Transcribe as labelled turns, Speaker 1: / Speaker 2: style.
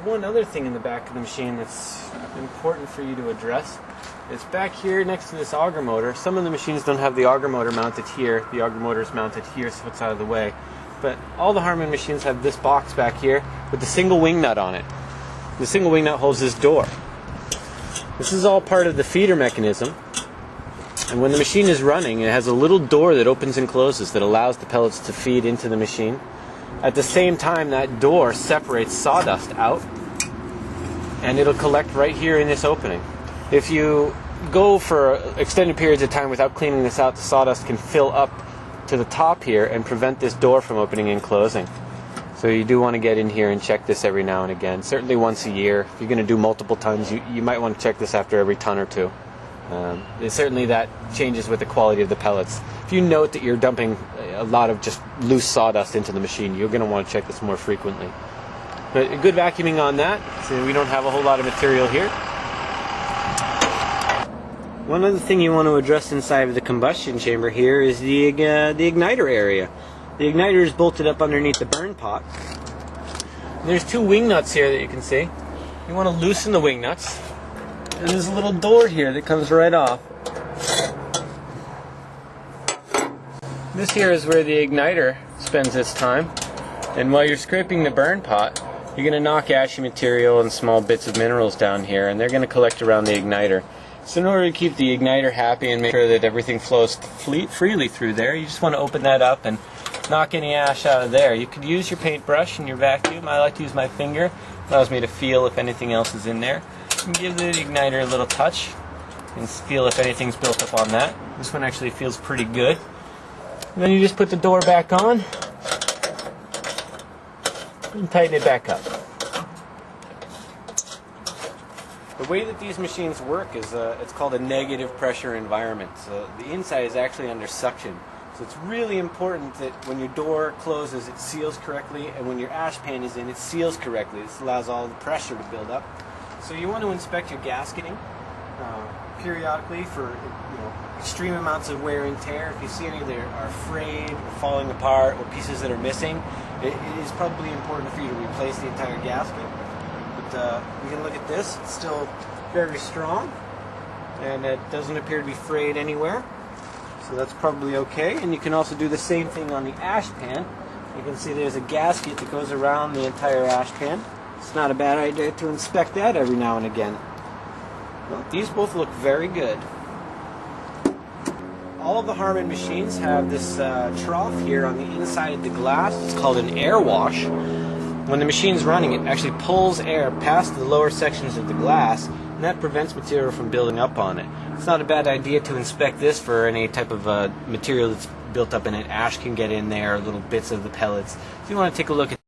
Speaker 1: one other thing in the back of the machine that's important for you to address. It's back here next to this auger motor. Some of the machines don't have the auger motor mounted here. The auger motor is mounted here, so it's out of the way. But all the Harman machines have this box back here with the single wing nut on it. The single wing nut holds this door. This is all part of the feeder mechanism. And when the machine is running, it has a little door that opens and closes that allows the pellets to feed into the machine. At the same time, that door separates sawdust out, and it'll collect right here in this opening. If you go for extended periods of time without cleaning this out, the sawdust can fill up to the top here and prevent this door from opening and closing. So you do want to get in here and check this every now and again, certainly once a year. If you're going to do multiple tons, you might want to check this after every ton or two. Certainly that changes with the quality of the pellets. If you note that you're dumping a lot of just loose sawdust into the machine, you're going to want to check this more frequently. But good vacuuming on that, so we don't have a whole lot of material here. One other thing you want to address inside of the combustion chamber here is the igniter area. The igniter is bolted up underneath the burn pot. There's two wing nuts here that you can see. You want to loosen the wing nuts. And there's a little door here that comes right off. This here is where the igniter spends its time. And while you're scraping the burn pot, you're going to knock ashy material and small bits of minerals down here, and they're going to collect around the igniter. So in order to keep the igniter happy and make sure that everything flows freely through there, you just want to open that up and knock any ash out of there. You could use your paintbrush and your vacuum. I like to use my finger. It allows me to feel if anything else is in there. And give the igniter a little touch and feel if anything's built up on that. This one actually feels pretty good. And then you just put the door back on and tighten it back up. The way that these machines work is it's called a negative pressure environment. So the inside is actually under suction. So it's really important that when your door closes, it seals correctly, and when your ash pan is in, it seals correctly. This allows all the pressure to build up. So you want to inspect your gasketing periodically for extreme amounts of wear and tear. If you see any that are frayed or falling apart or pieces that are missing, it is probably important for you to replace the entire gasket. But we can look at this. It's still very strong, and it doesn't appear to be frayed anywhere. So that's probably okay. And you can also do the same thing on the ash pan. You can see there's a gasket that goes around the entire ash pan. It's not a bad idea to inspect that every now and again. Well, these both look very good. All of the Harman machines have this trough here on the inside of the glass. It's called an air wash. When the machine's running, it actually pulls air past the lower sections of the glass, and that prevents material from building up on it. It's not a bad idea to inspect this for any type of material that's built up in it. Ash can get in there, little bits of the pellets. So you want to take a look at